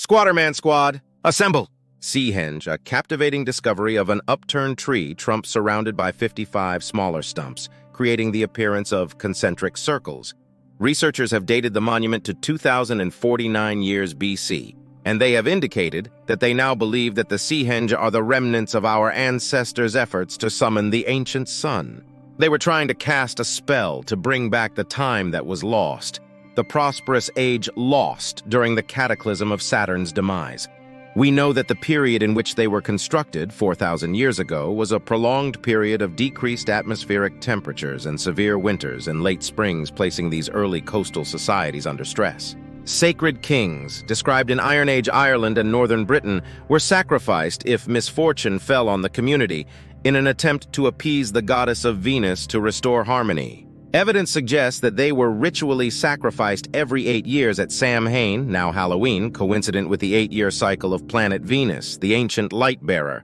Squatterman Squad, assemble! Seahenge, a captivating discovery of an upturned tree trunk surrounded by 55 smaller stumps, creating the appearance of concentric circles. Researchers have dated the monument to 2049 years BC, and they have indicated that they now believe that the Seahenge are the remnants of our ancestors' efforts to summon the ancient sun. They were trying to cast a spell to bring back the time that was lost, the prosperous age lost during the cataclysm of Saturn's demise. We know that the period in which they were constructed, 4,000 years ago, was a prolonged period of decreased atmospheric temperatures and severe winters and late springs, placing these early coastal societies under stress. Sacred kings, described in Iron Age Ireland and northern Britain, were sacrificed if misfortune fell on the community, in an attempt to appease the goddess of Venus to restore harmony. Evidence suggests that they were ritually sacrificed every 8 years at Samhain, now Halloween, coincident with the 8-year cycle of planet Venus, the ancient light-bearer.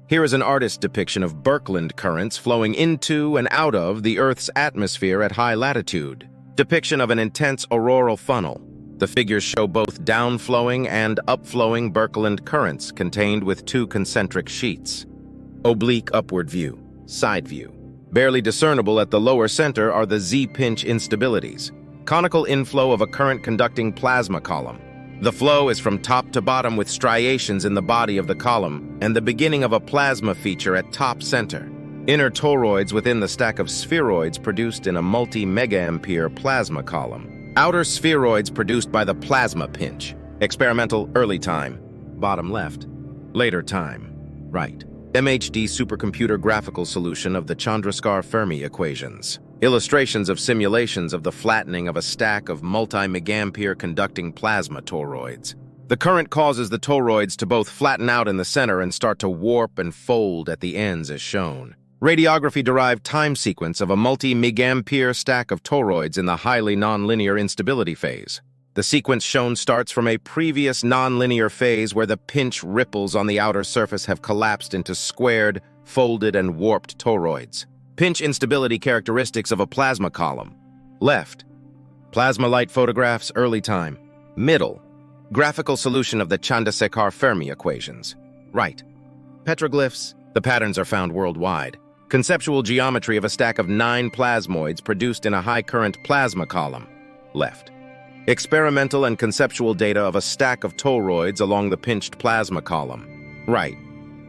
Here is an artist's depiction of Birkeland currents flowing into and out of the Earth's atmosphere at high latitude. Depiction of an intense auroral funnel. The figures show both downflowing and upflowing Birkeland currents contained with 2 concentric sheets. Oblique upward view, side view. Barely discernible at the lower center are the Z-pinch instabilities, conical inflow of a current-conducting plasma column. The flow is from top to bottom with striations in the body of the column and the beginning of a plasma feature at top center. Inner toroids within the stack of spheroids produced in a multi-megaampere plasma column. Outer spheroids produced by the plasma pinch. Experimental early time, bottom left. Later time, right. MHD supercomputer graphical solution of the Chandrasekhar-Fermi equations. Illustrations of simulations of the flattening of a stack of multi-megampere conducting plasma toroids. The current causes the toroids to both flatten out in the center and start to warp and fold at the ends as shown. Radiography-derived time sequence of a multi-megampere stack of toroids in the highly nonlinear instability phase. The sequence shown starts from a previous nonlinear phase where the pinch ripples on the outer surface have collapsed into squared, folded, and warped toroids. Pinch instability characteristics of a plasma column. Left. Plasma light photographs, early time. Middle. Graphical solution of the Chandrasekhar-Fermi equations. Right. Petroglyphs. The patterns are found worldwide. Conceptual geometry of a stack of 9 plasmoids produced in a high-current plasma column. Left. Experimental and conceptual data of a stack of toroids along the pinched plasma column. Right.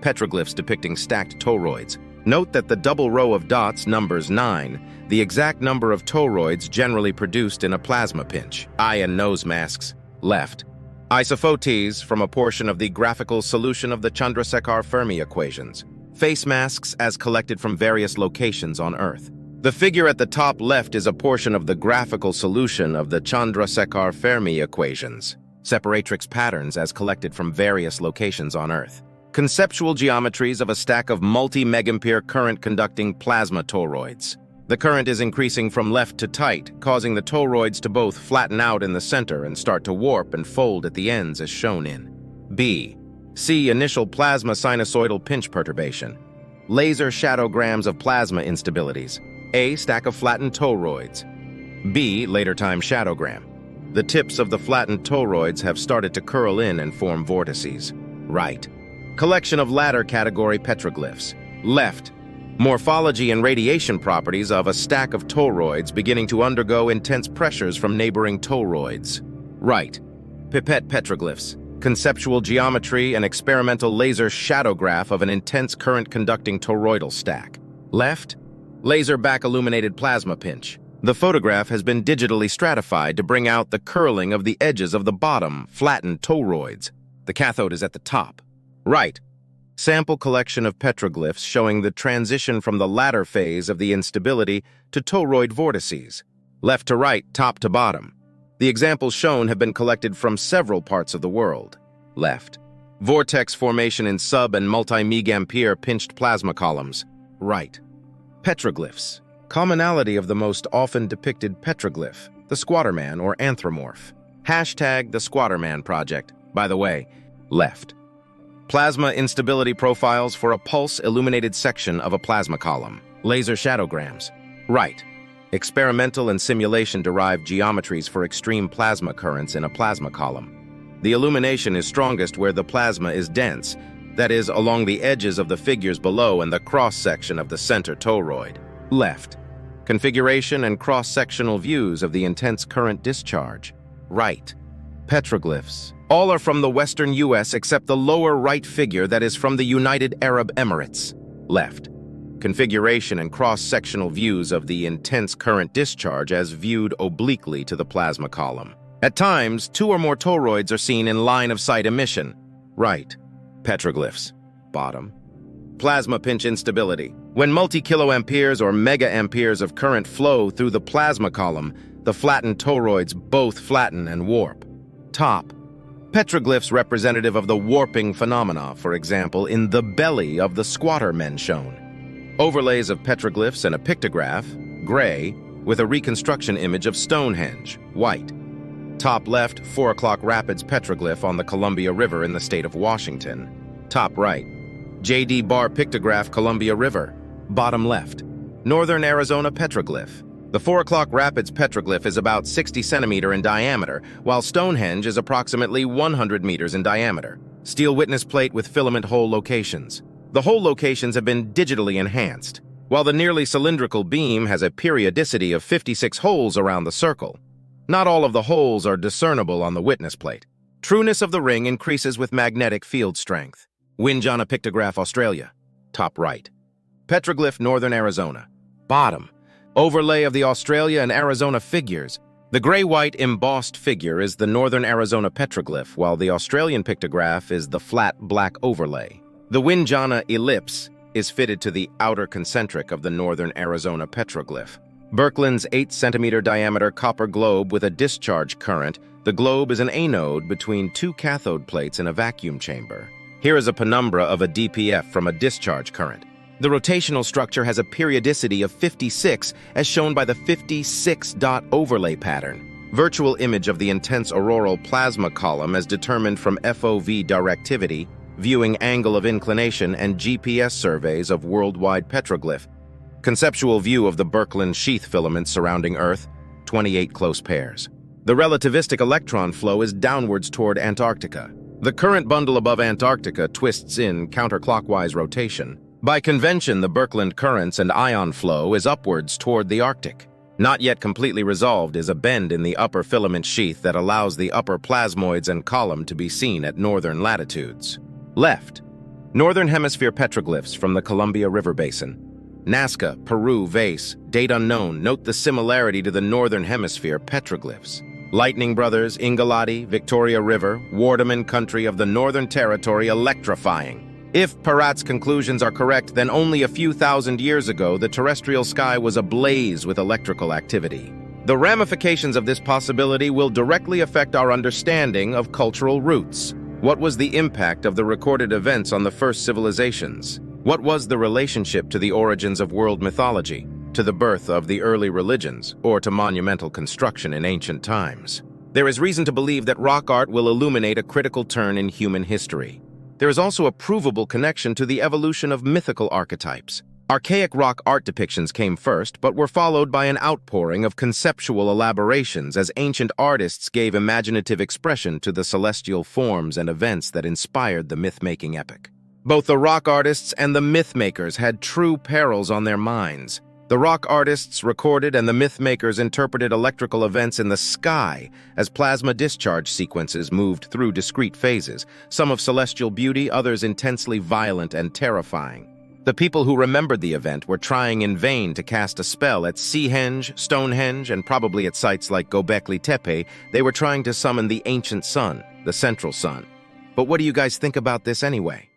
Petroglyphs depicting stacked toroids. Note that the double row of dots numbers 9, the exact number of toroids generally produced in a plasma pinch. Eye and nose masks. Left. Isophotes from a portion of the graphical solution of the Chandrasekhar-Fermi equations. Face masks as collected from various locations on Earth. The figure at the top left is a portion of the graphical solution of the Chandrasekhar-Fermi equations. Separatrix patterns as collected from various locations on Earth. Conceptual geometries of a stack of multi-megampere current-conducting plasma toroids. The current is increasing from left to tight, causing the toroids to both flatten out in the center and start to warp and fold at the ends as shown in B. C. Initial plasma sinusoidal pinch perturbation. Laser shadowgrams of plasma instabilities. A. Stack of flattened toroids. B. Later time shadowgram. The tips of the flattened toroids have started to curl in and form vortices. Right. Collection of latter category petroglyphs. Left. Morphology and radiation properties of a stack of toroids beginning to undergo intense pressures from neighboring toroids. Right. Pipette petroglyphs. Conceptual geometry and experimental laser shadowgraph of an intense current-conducting toroidal stack. Left. Laser back-illuminated plasma pinch. The photograph has been digitally stratified to bring out the curling of the edges of the bottom, flattened toroids. The cathode is at the top. Right. Sample collection of petroglyphs showing the transition from the latter phase of the instability to toroid vortices. Left to right, top to bottom. The examples shown have been collected from several parts of the world. Left. Vortex formation in sub- and multi-megampere pinched plasma columns. Right. Petroglyphs. Commonality of the most often depicted petroglyph, the squatterman or anthropomorph. Hashtag the Squatterman Project. By the way, left. Plasma instability profiles for a pulse-illuminated section of a plasma column. Laser shadowgrams. Right. Experimental and simulation-derived geometries for extreme plasma currents in a plasma column. The illumination is strongest where the plasma is dense, that is, along the edges of the figures below and the cross-section of the center toroid. Left. Configuration and cross-sectional views of the intense current discharge. Right. Petroglyphs. All are from the western U.S. except the lower right figure that is from the United Arab Emirates. Left. Configuration and cross-sectional views of the intense current discharge as viewed obliquely to the plasma column. At times, 2 or more toroids are seen in line-of-sight emission. Right. Petroglyphs. Bottom. Plasma pinch instability. When multi-kiloamperes or mega-amperes of current flow through the plasma column, the flattened toroids both flatten and warp. Top. Petroglyphs representative of the warping phenomena, for example, in the belly of the squatter men shown. Overlays of petroglyphs and a pictograph, gray, with a reconstruction image of Stonehenge, white. Top left, 4 o'clock Rapids petroglyph on the Columbia River in the state of Washington. Top right, J.D. Barr pictograph Columbia River. Bottom left, Northern Arizona petroglyph. The 4 o'clock Rapids petroglyph is about 60 centimeter in diameter, while Stonehenge is approximately 100 meters in diameter. Steel witness plate with filament hole locations. The hole locations have been digitally enhanced, while the nearly cylindrical beam has a periodicity of 56 holes around the circle. Not all of the holes are discernible on the witness plate. Trueness of the ring increases with magnetic field strength. Windjana pictograph Australia. Top right. Petroglyph Northern Arizona. Bottom. Overlay of the Australia and Arizona figures. The gray-white embossed figure is the Northern Arizona petroglyph, while the Australian pictograph is the flat black overlay. The Windjana ellipse is fitted to the outer concentric of the Northern Arizona petroglyph. Birkeland's 8-centimeter diameter copper globe with a discharge current. The globe is an anode between 2 cathode plates in a vacuum chamber. Here is a penumbra of a DPF from a discharge current. The rotational structure has a periodicity of 56, as shown by the 56-dot overlay pattern. Virtual image of the intense auroral plasma column as determined from FOV directivity, viewing angle of inclination, and GPS surveys of worldwide petroglyph. Conceptual view of the Birkeland sheath filaments surrounding Earth, 28 close pairs. The relativistic electron flow is downwards toward Antarctica. The current bundle above Antarctica twists in counterclockwise rotation. By convention, the Birkeland currents and ion flow is upwards toward the Arctic. Not yet completely resolved is a bend in the upper filament sheath that allows the upper plasmoids and column to be seen at northern latitudes. Left. Northern Hemisphere petroglyphs from the Columbia River Basin. Nazca, Peru, vase, date unknown. Note the similarity to the Northern Hemisphere petroglyphs. Lightning Brothers, Ingolati, Victoria River, Wardaman country of the Northern Territory electrifying. If Parat's conclusions are correct, then only a few thousand years ago the terrestrial sky was ablaze with electrical activity. The ramifications of this possibility will directly affect our understanding of cultural roots. What was the impact of the recorded events on the first civilizations? What was the relationship to the origins of world mythology, to the birth of the early religions, or to monumental construction in ancient times? There is reason to believe that rock art will illuminate a critical turn in human history. There is also a provable connection to the evolution of mythical archetypes. Archaic rock art depictions came first, but were followed by an outpouring of conceptual elaborations as ancient artists gave imaginative expression to the celestial forms and events that inspired the myth-making epic. Both the rock artists and the myth-makers had true perils on their minds. The rock artists recorded and the myth-makers interpreted electrical events in the sky as plasma discharge sequences moved through discrete phases, some of celestial beauty, others intensely violent and terrifying. The people who remembered the event were trying in vain to cast a spell at Seahenge, Stonehenge, and probably at sites like Göbekli Tepe. They were trying to summon the ancient sun, the central sun. But what do you guys think about this anyway?